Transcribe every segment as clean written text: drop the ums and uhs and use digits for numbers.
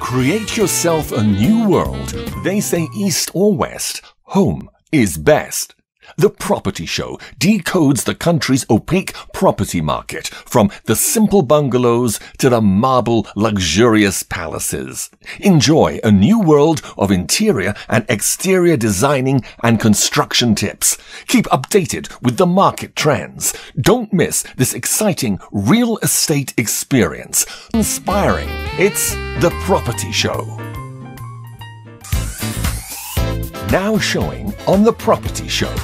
Create yourself a new world. They say east or west, home is best. The Property Show decodes the country's opaque property market, from the simple bungalows to the marble luxurious palaces. Enjoy a new world of interior and exterior designing and construction tips. Keep updated with the market trends. Don't miss this exciting real estate experience. Inspiring. It's The Property Show. Now showing on The Property Show.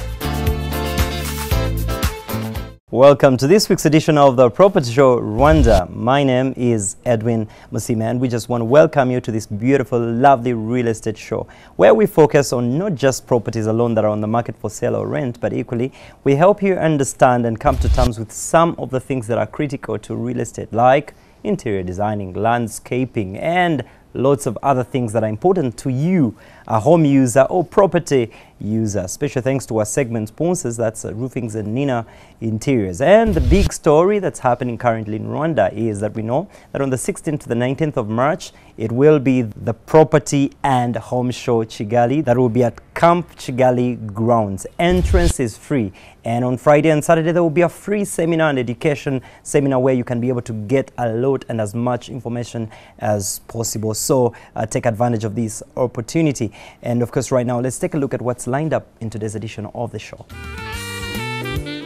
Welcome to this week's edition of The Property Show Rwanda. My name is Edwin Musima, and we just want to welcome you to this beautiful, lovely real estate show where we focus on not just properties alone that are on the market for sale or rent, but equally we help you understand and come to terms with some of the things that are critical to real estate, like interior designing, landscaping, and lots of other things that are important to you, a home user or property user. Special thanks to our segment sponsors, that's Roofings and Nina Interiors. And the big story that's happening currently in Rwanda is that we know that on the 16th to the 19th of March, it will be the Property and Home Show Kigali that will be at Camp Kigali grounds. Entrance is free. And on Friday and Saturday, there will be a free seminar and education seminar where you can be able to get a lot and as much information as possible. So take advantage of this opportunity. And of course, right now, let's take a look at what's lined up in today's edition of the show.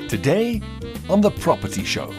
Today on The Property Show.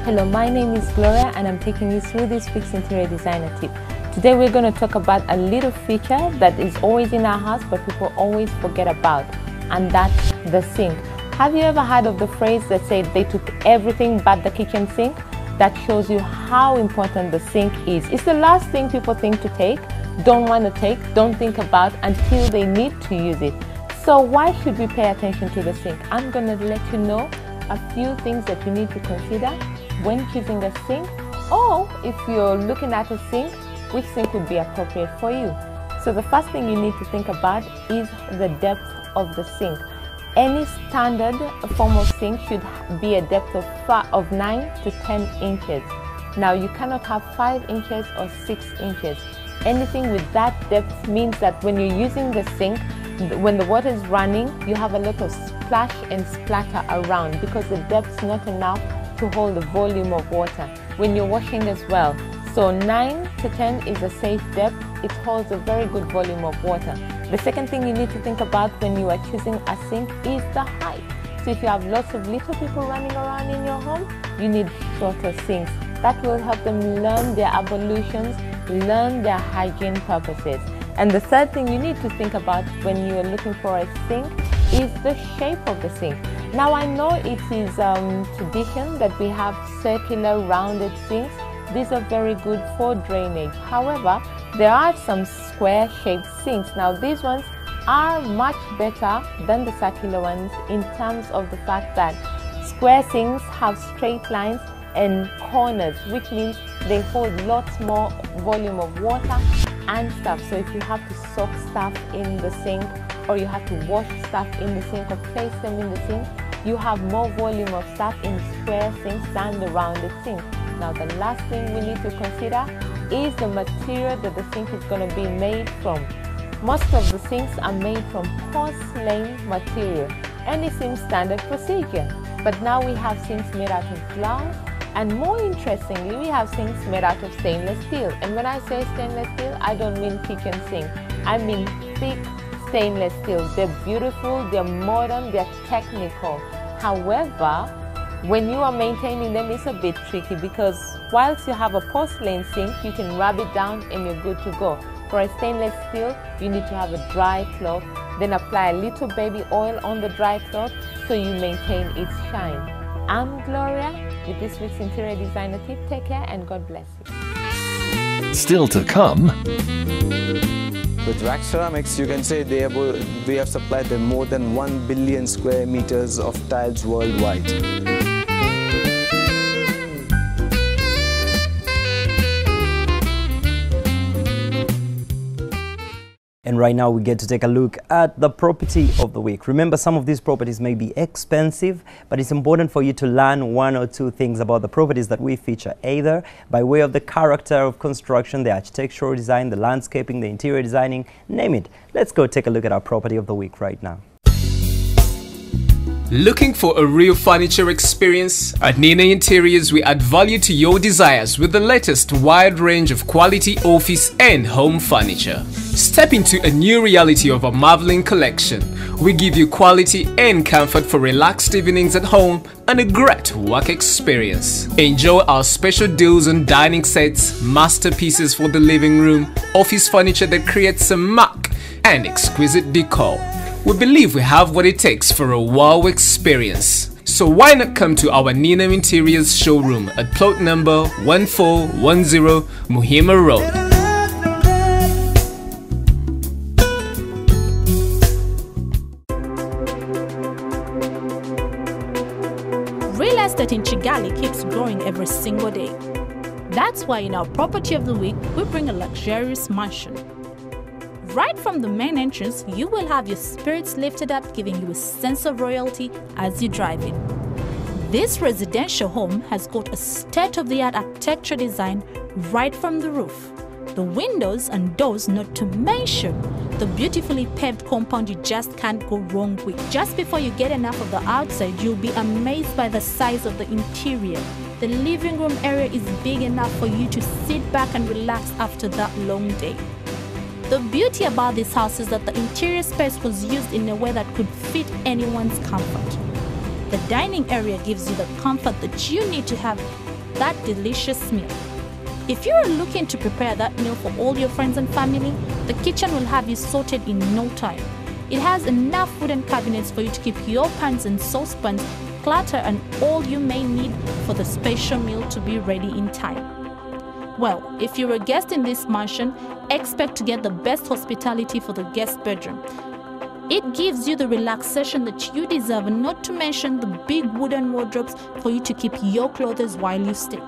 Hello, my name is Gloria and I'm taking you through this week's interior designer tip. Today we're going to talk about a little feature that is always in our house but people always forget about, and that's the sink. Have you ever heard of the phrase that said they took everything but the kitchen sink? That shows you how important the sink is. It's the last thing people think to take, don't want to take, don't think about until they need to use it. So why should we pay attention to the sink? I'm going to let you know a few things that you need to consider when choosing a sink, or if you're looking at a sink, which sink would be appropriate for you. So the first thing you need to think about is the depth of the sink. Any standard form of sink should be a depth of 9 to 10 inches. Now you cannot have 5 inches or 6 inches. Anything with that depth means that when you're using the sink, when the water is running, you have a lot of splash and splatter around because the depth's not enough to hold the volume of water. When you're washing as well, so 9 to 10 is a safe depth. It holds a very good volume of water. The second thing you need to think about when you are choosing a sink is the height. So if you have lots of little people running around in your home, you need shorter sinks. That will help them learn their evolutions, learn their hygiene purposes. And the third thing you need to think about when you're looking for a sink is the shape of the sink. Now I know it is tradition that we have circular rounded sinks. These are very good for drainage. However, there are some square shaped sinks. Now these ones are much better than the circular ones in terms of the fact that square sinks have straight lines and corners, which means they hold lots more volume of water and stuff. So if you have to soak stuff in the sink, or you have to wash stuff in the sink or place them in the sink, you have more volume of stuff in square sinks than the rounded sink. Now the last thing we need to consider is the material that the sink is going to be made from. Most of the sinks are made from porcelain material, and it seems standard procedure. But now we have sinks made out of glass, and more interestingly, we have sinks made out of stainless steel. And when I say stainless steel, I don't mean kitchen sink. I mean thick stainless steel. They're beautiful, they're modern, they're technical. However, when you are maintaining them, it's a bit tricky because whilst you have a porcelain sink, you can rub it down and you're good to go. For a stainless steel, you need to have a dry cloth Then apply a little baby oil on the dry cloth so you maintain its shine. I'm Gloria with this week's interior designer tip. Take care and God bless you. Still to come. With Rack Ceramics, you can say we have supplied them more than 1 billion square meters of tiles worldwide. And right now we get to take a look at the property of the week. Remember, some of these properties may be expensive, but it's important for you to learn one or two things about the properties that we feature, either by way of the character of construction, the architectural design, the landscaping, the interior designing, name it. Let's go take a look at our property of the week right now. Looking for a real furniture experience? At Nina Interiors, we add value to your desires with the latest wide range of quality office and home furniture. Step into a new reality of our marveling collection. We give you quality and comfort for relaxed evenings at home and a great work experience. Enjoy our special deals on dining sets, masterpieces for the living room, office furniture that creates a mark, and exquisite decor. We believe we have what it takes for a wow experience. So why not come to our Nina Interiors showroom at plot number 1410 Muhima Road. Real estate in Kigali keeps growing every single day. That's why in our property of the week, we bring a luxurious mansion. Right from the main entrance, you will have your spirits lifted up, giving you a sense of royalty as you drive in. This residential home has got a state-of-the-art architecture design right from the roof. The windows and doors, not to mention the beautifully paved compound you just can't go wrong with. Just before you get enough of the outside, you'll be amazed by the size of the interior. The living room area is big enough for you to sit back and relax after that long day. The beauty about this house is that the interior space was used in a way that could fit anyone's comfort. The dining area gives you the comfort that you need to have that delicious meal. If you are looking to prepare that meal for all your friends and family, the kitchen will have you sorted in no time. It has enough wooden cabinets for you to keep your pans and saucepans, clutter and all you may need for the special meal to be ready in time. Well, if you're a guest in this mansion, expect to get the best hospitality for the guest bedroom. It gives you the relaxation that you deserve, and not to mention the big wooden wardrobes for you to keep your clothes while you stay.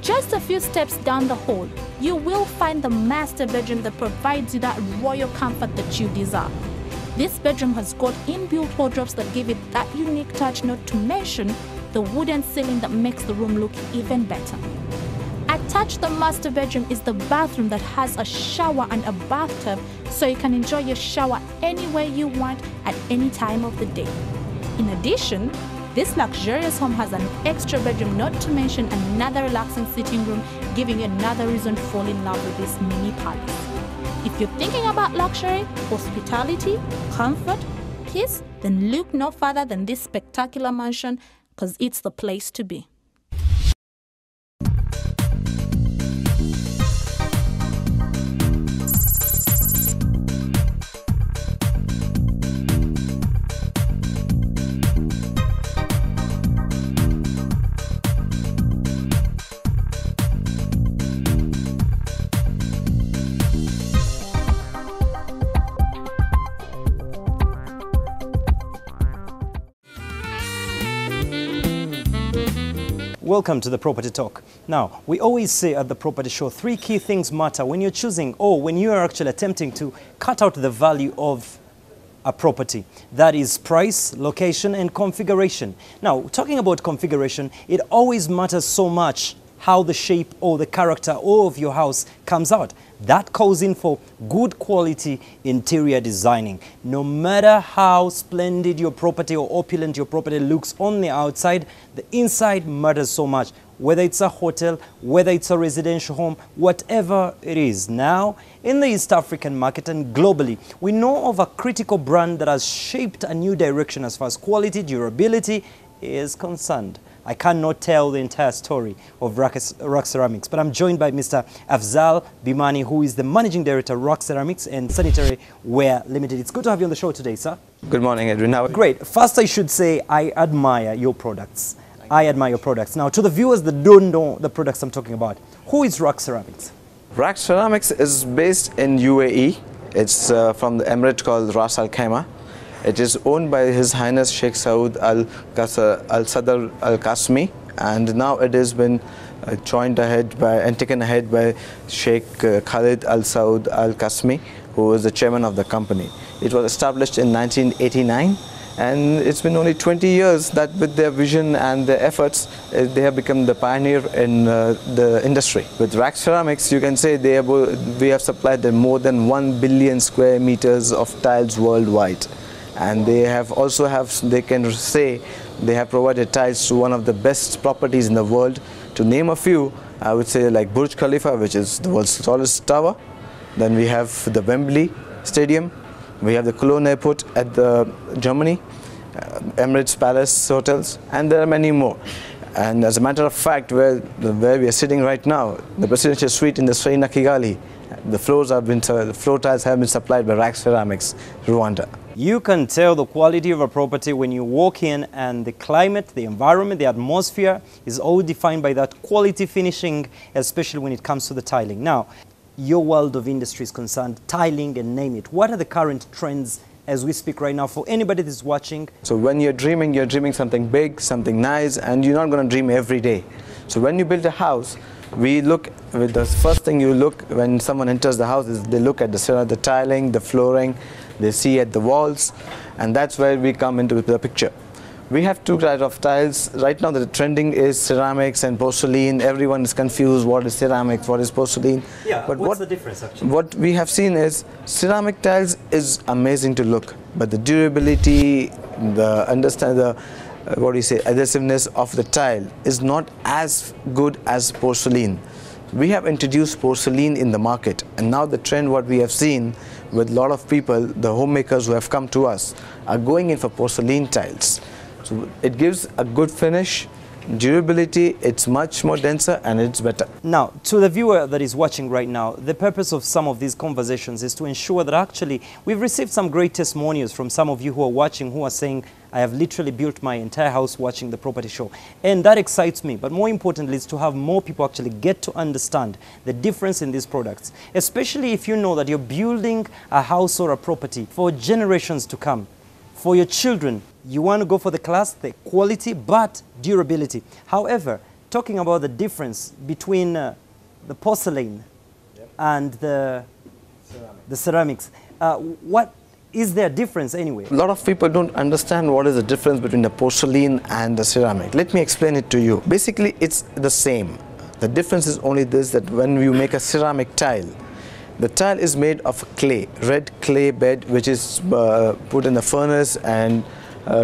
Just a few steps down the hall, you will find the master bedroom that provides you that royal comfort that you deserve. This bedroom has got inbuilt wardrobes that give it that unique touch, not to mention the wooden ceiling that makes the room look even better. Attached to the master bedroom is the bathroom that has a shower and a bathtub, so you can enjoy your shower anywhere you want at any time of the day. In addition, this luxurious home has an extra bedroom, not to mention another relaxing sitting room, giving you another reason to fall in love with this mini palace. If you're thinking about luxury, hospitality, comfort, peace, then look no further than this spectacular mansion, because it's the place to be. Welcome to the Property Talk. Now, we always say at the Property Show, 3 key things matter when you're choosing or when you are actually attempting to cut out the value of a property. That is price, location, and configuration. Now, talking about configuration, it always matters so much how the shape or the character of your house comes out. That calls in for good quality interior designing. No matter how splendid your property or opulent your property looks on the outside, the inside matters so much. Whether it's a hotel, whether it's a residential home, whatever it is. Now, in the East African market and globally, we know of a critical brand that has shaped a new direction as far as quality, durability is concerned. I cannot tell the entire story of Rock Ceramics. But I'm joined by Mr. Afzal Bimani, who is the Managing Director of Rock Ceramics and Sanitary Ware Limited. It's good to have you on the show today, sir. Good morning, Edwin. Great. First, I should say I admire your products. I admire your products. Now, to the viewers that don't know the products I'm talking about, who is Rock Ceramics? Rock Ceramics is based in UAE. It's from the emirate called Ras Al Khaimah. It is owned by His Highness Sheikh Saud Al Sadr Al Qasmi, and now it has been joined ahead by and taken ahead by Sheikh Khalid Al Saud Al Qasmi, who is the chairman of the company. It was established in 1989, and it's been only 20 years that with their vision and their efforts, they have become the pioneer in the industry. With Rock Ceramics, you can say we have supplied them more than 1 billion square meters of tiles worldwide. And they have they can say they have provided tiles to one of the best properties in the world. To name a few, I would say like Burj Khalifa, which is the world's tallest tower. Then we have the Wembley Stadium. We have the Cologne Airport at Germany, Emirates Palace Hotels, and there are many more. And as a matter of fact, where we are sitting right now, the presidential suite in the Serena Kigali, the floor tiles have been supplied by Rock Ceramics, Rwanda. You can tell the quality of a property when you walk in, and the climate, the environment, the atmosphere is all defined by that quality finishing, especially when it comes to the tiling. Now, your world of industry is concerned, tiling and name it. What are the current trends as we speak right now for anybody that's watching? So when you're dreaming something big, something nice, and you're not going to dream every day. So when you build a house, the first thing you look when someone enters the house is they look at the tiling, the flooring, they see at the walls, and that's where we come into the picture. We have two types of tiles. Right now the trending is ceramics and porcelain. Everyone is confused, what is ceramics, what is porcelain. Yeah, but what's the difference actually? What we have seen is ceramic tiles is amazing to look, but the durability, adhesiveness of the tile is not as good as porcelain. We have introduced porcelain in the market, and now the trend what we have seen with a lot of people, the homemakers who have come to us, are going in for porcelain tiles. So it gives a good finish, durability, it's much more denser and it's better. Now, to the viewer that is watching right now, the purpose of some of these conversations is to ensure that actually we've received some great testimonials from some of you who are watching, who are saying, I have literally built my entire house watching the property show. And that excites me. But more importantly is to have more people actually get to understand the difference in these products, especially if you know that you're building a house or a property for generations to come. For your children, you want to go for the class, the quality, but durability. However, talking about the difference between the porcelain and the ceramics, what is there a difference anyway? A lot of people don't understand what is the difference between the porcelain and the ceramic. Let me explain it to you. Basically, it's the same. The difference is only this, that when you make a ceramic tile, the tile is made of clay, red clay bed, which is put in the furnace and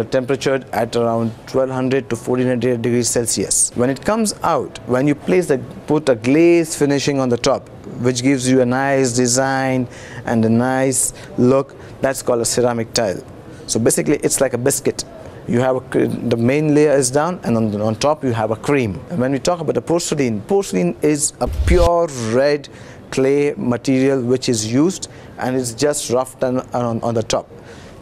temperatured at around 1200 to 1400 degrees Celsius. When it comes out, when you put a glaze finishing on the top, which gives you a nice design and a nice look, that's called a ceramic tile. So basically, it's like a biscuit. You have the main layer is down, and on top you have a cream. And when we talk about the porcelain is a pure red clay material which is used, and it's just roughed on the top.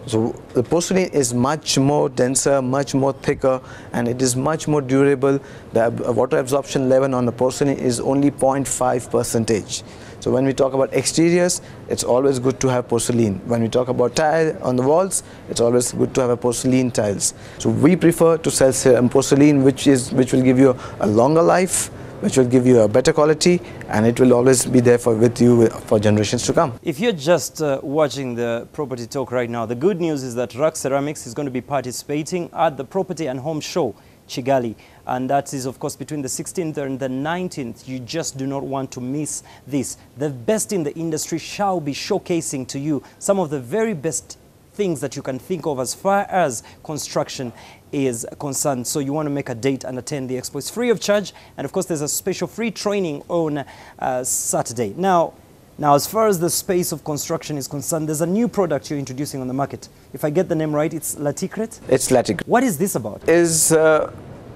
So the porcelain is much more denser, much more thicker, and it is much more durable. The water absorption level on the porcelain is only 0.5%. So when we talk about exteriors, it's always good to have porcelain. When we talk about tile on the walls, it's always good to have a porcelain tiles. So we prefer to sell porcelain, which will give you a longer life, which will give you a better quality, and it will always be there with you for generations to come. If you're just watching the Property Talk right now, the good news is that Rock Ceramics is going to be participating at the Property and Home Show, Kigali, and that is of course between the 16th and the 19th. You just do not want to miss this. The best in the industry shall be showcasing to you some of the very best things that you can think of as far as construction is concerned. So you want to make a date and attend the expo. It's free of charge, and of course there's a special free training on Saturday. Now as far as the space of construction is concerned, there's a new product you're introducing on the market. If I get the name right, it's Laticrete? It's Laticrete. What is this about? Is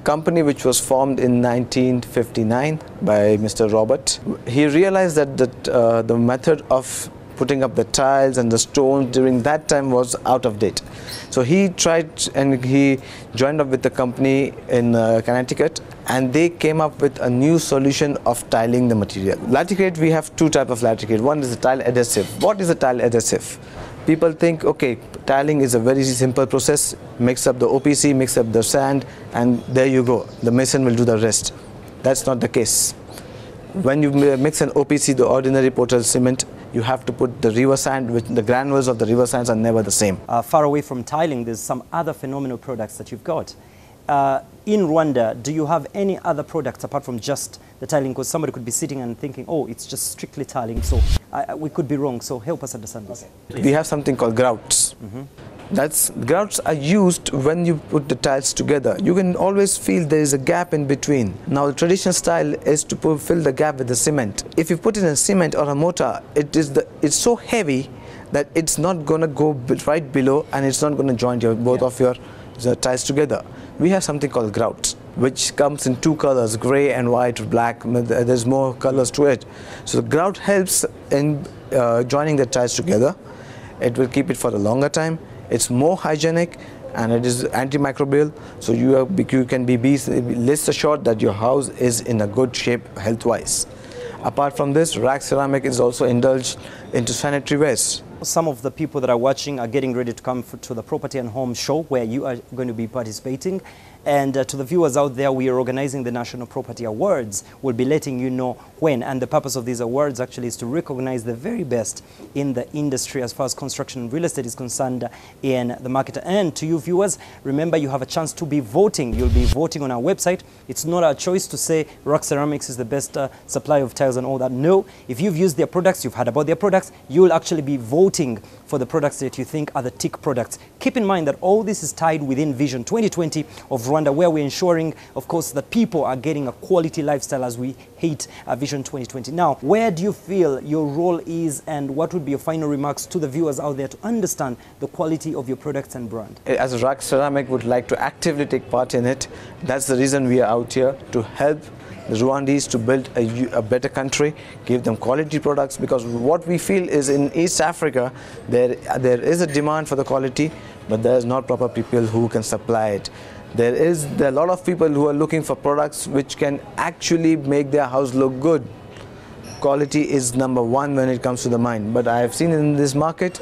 company which was formed in 1959 by Mr. Robert. He realized that the method of putting up the tiles and the stones during that time was out of date. So he tried and he joined up with the company in Connecticut, and they came up with a new solution of tiling the material. Laticate, we have two types of laticate. One is the tile adhesive. What is a tile adhesive? People think, okay, tiling is a very simple process. Mix up the OPC, mix up the sand, and there you go. The mason will do the rest. That's not the case. When you mix an OPC, the ordinary Portal cement, you have to put the river sand, which the granules of the river sands are never the same. Far away from tiling, there's some other phenomenal products that you've got. In Rwanda, do you have any other products apart from just the tiling? Because somebody could be sitting and thinking, oh, it's just strictly tiling, so we could be wrong. So help us understand this. Okay. We have something called grouts. Grouts are used when you put the tiles together. You can always feel there is a gap in between. Now the traditional style is to fill the gap with the cement. If you put it in cement or a mortar, it's so heavy that it's not going to go right below, and it's not going to join both of your tiles together. We have something called grouts, which comes in two colors, gray and white, black. There's more colors to it. So the grout helps in joining the tiles together. It will keep it for a longer time. It's more hygienic, and it is antimicrobial, so you can be less assured that your house is in a good shape health-wise. Apart from this, rack ceramic is also indulged into sanitary waste. Some of the people that are watching are getting ready to come to the Property and Home Show, where you are going to be participating. And to the viewers out there, we are organizing the National Property Awards. We'll be letting you know when. And the purpose of these awards actually is to recognize the very best in the industry as far as construction and real estate is concerned in the market. And to you viewers, remember you have a chance to be voting. You'll be voting on our website. It's not our choice to say Rock Ceramics is the best supply of tiles and all that. No, if you've used their products, you've heard about their products, you'll actually be voting for the products that you think are the tick products. Keep in mind that all this is tied within Vision 2020 of Rwanda, where we're ensuring, of course, that people are getting a quality lifestyle as we hit Vision 2020. Now, where do you feel your role is, and what would be your final remarks to the viewers out there to understand the quality of your products and brand? As Rock Ceramic would like to actively take part in it. That's the reason we are out here, to help the Rwandese to build a better country, give them quality products, because what we feel is in East Africa there is a demand for the quality, but there is not proper people who can supply it. There are a lot of people who are looking for products which can actually make their house look good. Quality is number one when it comes to the mind, but I have seen in this market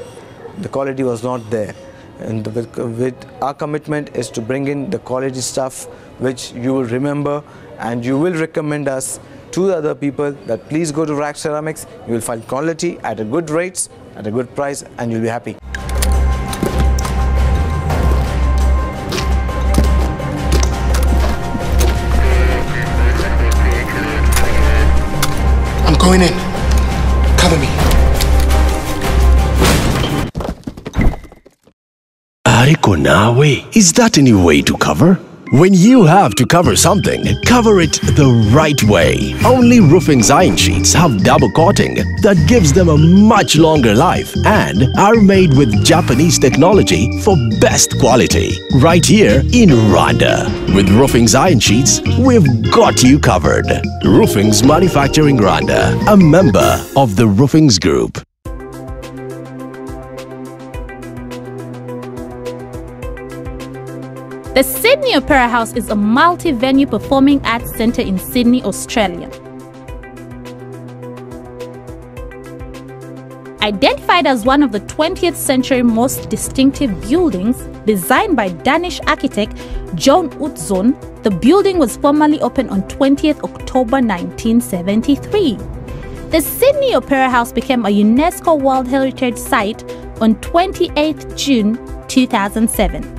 the quality was not there. And with our commitment is to bring in the quality stuff which you will remember, and you will recommend us to the other people that please go to Rack Ceramics. You will find quality at a good rates, at a good price, and you'll be happy. I'm going in. Cover me. Ariko nawe, is that any way to cover? When you have to cover something, cover it the right way. Only Roofing's iron sheets have double coating that gives them a much longer life and are made with Japanese technology for best quality. Right here in Rwanda. With Roofing's iron sheets, we've got you covered. Roofing's Manufacturing Rwanda, a member of the Roofing's Group. The Sydney Opera House is a multi-venue performing arts centre in Sydney, Australia. Identified as one of the 20th century most distinctive buildings, designed by Danish architect John Utzon, the building was formally opened on 20th October 1973. The Sydney Opera House became a UNESCO World Heritage Site on 28th June 2007.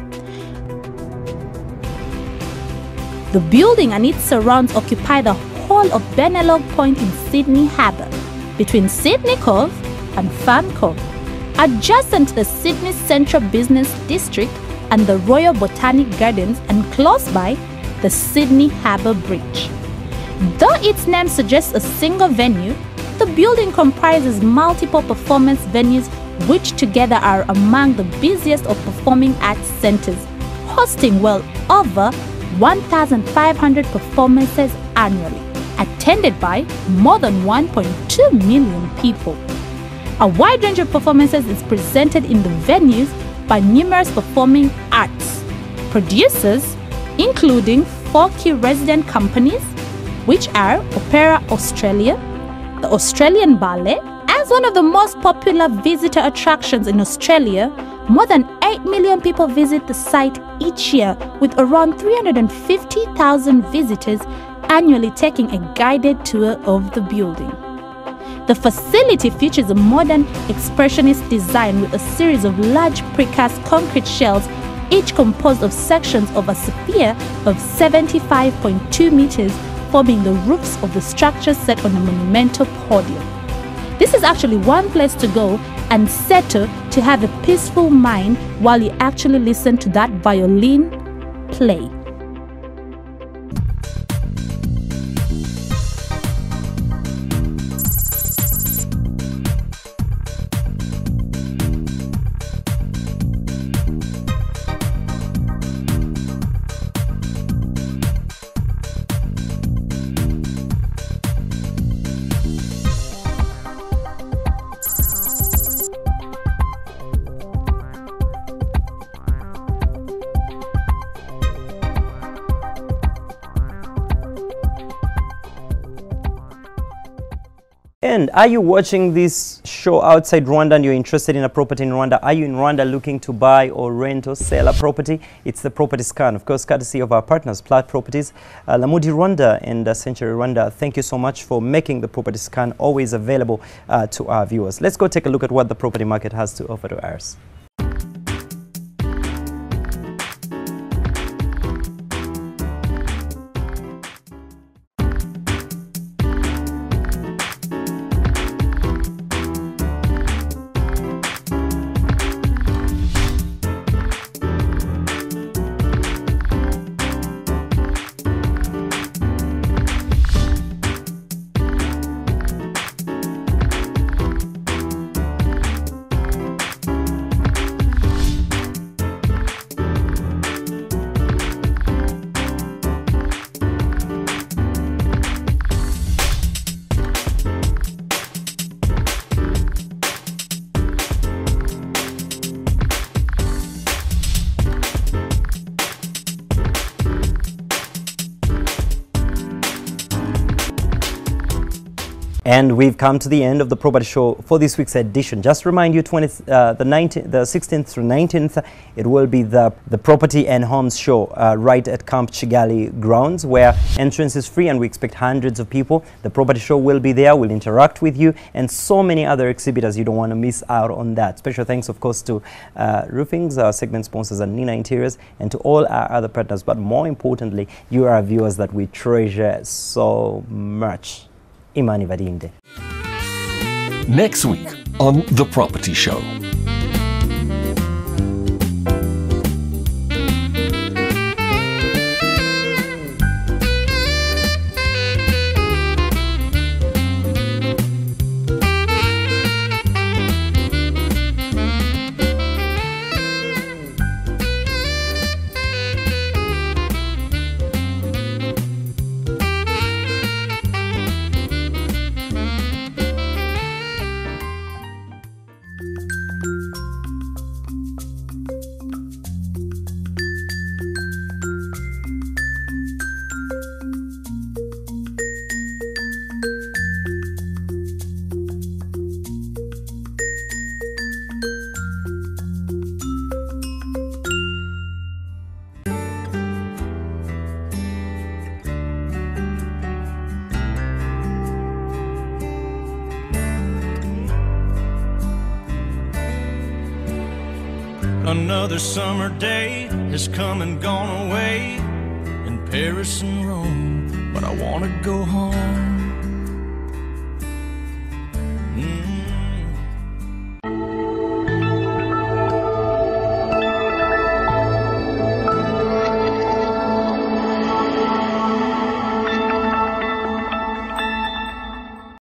The building and its surrounds occupy the whole of Benelog Point in Sydney Harbour, between Sydney Cove and Farm Cove, adjacent to the Sydney Central Business District and the Royal Botanic Gardens, and close by the Sydney Harbour Bridge. Though its name suggests a single venue, the building comprises multiple performance venues which together are among the busiest of performing arts centres, hosting well over 1,500 performances annually, attended by more than 1.2 million people. A wide range of performances is presented in the venues by numerous performing arts producers, including 4 key resident companies, which are Opera Australia, the Australian Ballet. As one of the most popular visitor attractions in Australia, more than 8 million people visit the site each year, with around 350,000 visitors annually taking a guided tour of the building. The facility features a modern expressionist design with a series of large precast concrete shells, each composed of sections of a sphere of 75.2 meters, forming the roofs of the structure set on a monumental podium. This is actually one place to go and settle to have a peaceful mind while you actually listen to that violin play. And are you watching this show outside Rwanda and you're interested in a property in Rwanda? Are you in Rwanda looking to buy or rent or sell a property? It's the Property Scan, of course, courtesy of our partners, Plaid Properties, Lamudi Rwanda and Century Rwanda. Thank you so much for making the Property Scan always available to our viewers. Let's go take a look at what the property market has to offer to us. And we've come to the end of the property show for this week's edition. Just remind you, the 16th through 19th, it will be the Property and Homes Show right at Camp Kigali grounds, where entrance is free and we expect hundreds of people. The property show will be there, we'll interact with you, and so many other exhibitors. You don't want to miss out on that. Special thanks, of course, to Roofings, our segment sponsors, and Nina Interiors, and to all our other partners. But more importantly, you are our viewers that we treasure so much. Imani Vadinde. Next week on The Property Show. Another summer day has come and gone away in Paris and Rome, but I want to go home.